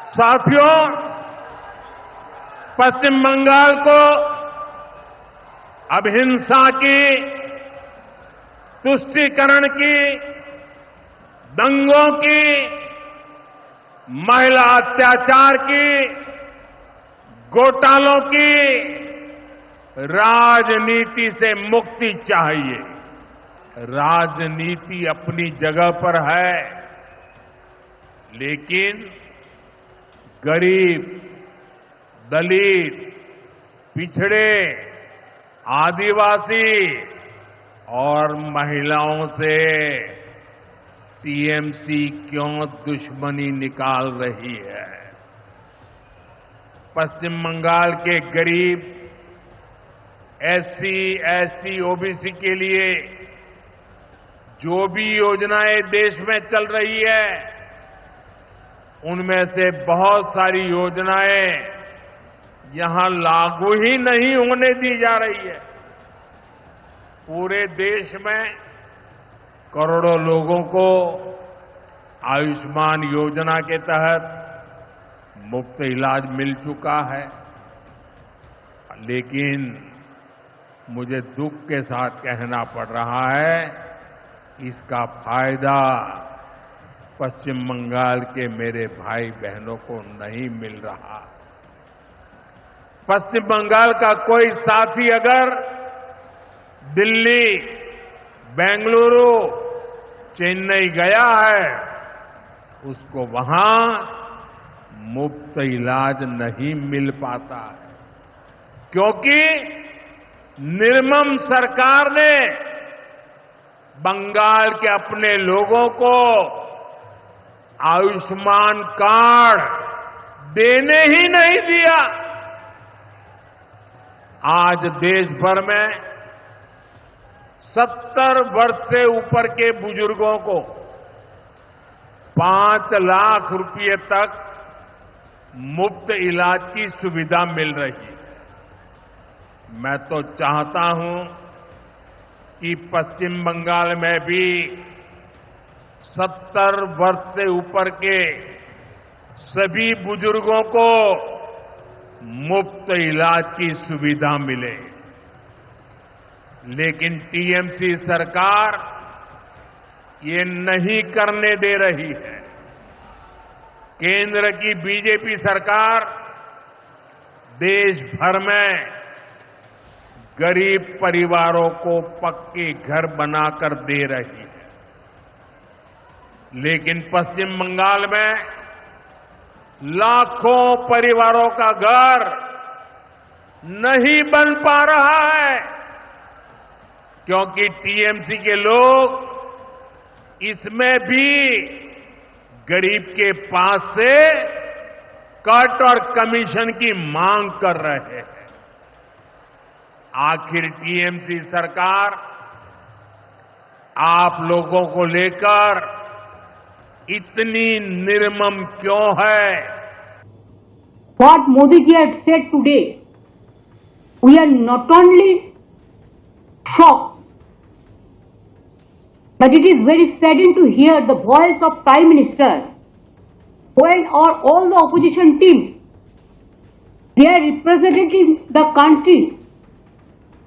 साथियों, पश्चिम बंगाल को अब हिंसा की, तुष्टीकरण की, दंगों की, महिला अत्याचार की, घोटालों की राजनीति से मुक्ति चाहिए। राजनीति अपनी जगह पर है, लेकिन गरीब, दलित, पिछड़े, आदिवासी और महिलाओं से टीएमसी क्यों दुश्मनी निकाल रही है? पश्चिम बंगाल के गरीब, एससी, एसटी, ओबीसी के लिए जो भी योजनाएं देश में चल रही है, उनमें से बहुत सारी योजनाएं यहां लागू ही नहीं होने दी जा रही है। पूरे देश में करोड़ों लोगों को आयुष्मान योजना के तहत मुफ्त इलाज मिल चुका है, लेकिन मुझे दुख के साथ कहना पड़ रहा है, इसका फायदा पश्चिम बंगाल के मेरे भाई बहनों को नहीं मिल रहा। पश्चिम बंगाल का कोई साथी अगर दिल्ली, बेंगलुरु, चेन्नई गया है, उसको वहां मुफ्त इलाज नहीं मिल पाता है, क्योंकि निर्मम सरकार ने बंगाल के अपने लोगों को आयुष्मान कार्ड देने ही नहीं दिया। आज देश भर में 70 वर्ष से ऊपर के बुजुर्गों को 5 लाख रुपए तक मुफ्त इलाज की सुविधा मिल रही है। मैं तो चाहता हूं कि पश्चिम बंगाल में भी 70 वर्ष से ऊपर के सभी बुजुर्गों को मुफ्त इलाज की सुविधा मिले, लेकिन टीएमसी सरकार ये नहीं करने दे रही है। केंद्र की बीजेपी सरकार देश भर में गरीब परिवारों को पक्के घर बनाकर दे रही है, लेकिन पश्चिम बंगाल में लाखों परिवारों का घर नहीं बन पा रहा है, क्योंकि टीएमसी के लोग इसमें भी गरीब के पास से कट और कमीशन की मांग कर रहे हैं। आखिर टीएमसी सरकार आप लोगों को लेकर इतनी निर्मम क्यों है? What Modi ji had said today, we are not only shocked, but it is very saddening to hear the voice of Prime Minister when all the opposition team, they are representing the country,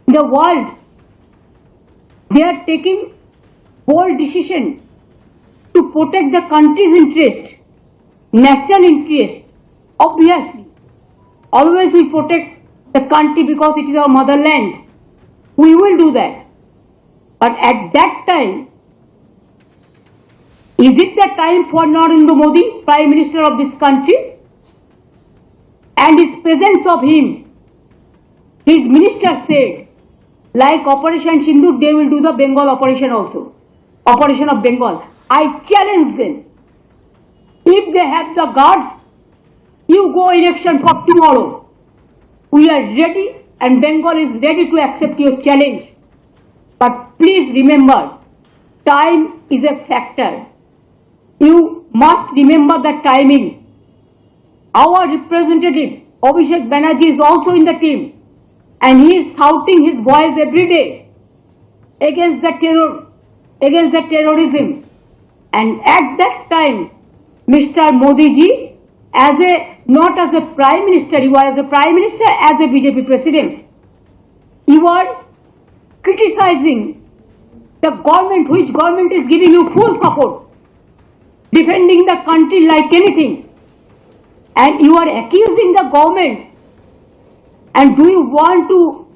the world, they are taking bold decision to protect the country's interest, national interest. Obviously, always we protect the country because it is our motherland. We will do that. But at that time, is it the time for Narendra Modi, Prime Minister of this country, and his presence of him? His minister said, like Operation Sindoor, they will do the Bengal operation also. Operation of Bengal. I challenge them. If they have the guards, you go election for tomorrow. We are ready and Bengal is ready to accept your challenge. But please remember, time is a factor. You must remember the timing. Our representative, Abhishek Banerjee, is also in the team. And he is shouting his voice every day against the terror, against the terrorism. And at that time, Mr. Modi ji, not as a prime minister, you are as a prime minister, as a BJP president. You are criticizing the government, which government is giving you full support, defending the country like anything. And you are accusing the government. And do you want to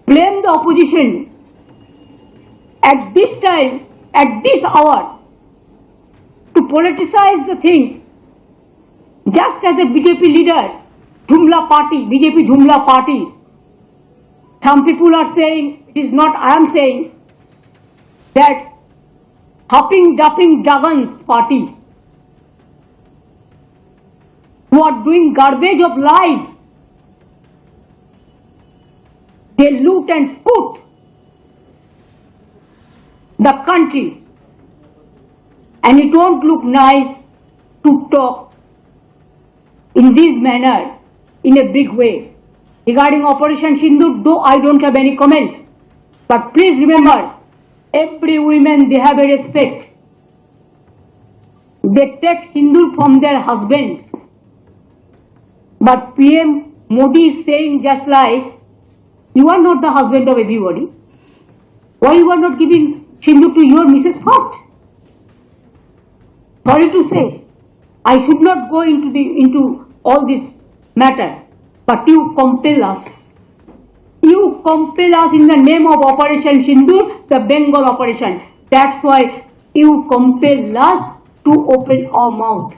blame the opposition at this time, at this hour, to politicize the things? Just as a BJP leader, Jumla party, BJP Jumla party, some people are saying, it is not I am saying, that hopping, dupping, Jagan's party, who are doing garbage of lies, they loot and scoot the country, and it won't look nice to talk in this manner, in a big way. Regarding Operation Sindoor, though I don't have any comments, but please remember, every woman, they have a respect. They take Sindoor from their husband. But PM Modi is saying just like, you are not the husband of everybody. Why you are not giving Sindoor to your missus first? Sorry to say, I should not go into all this matter, but you compel us. You compel us in the name of Operation Sindoor, the Bengal operation. That's why you compel us to open our mouth.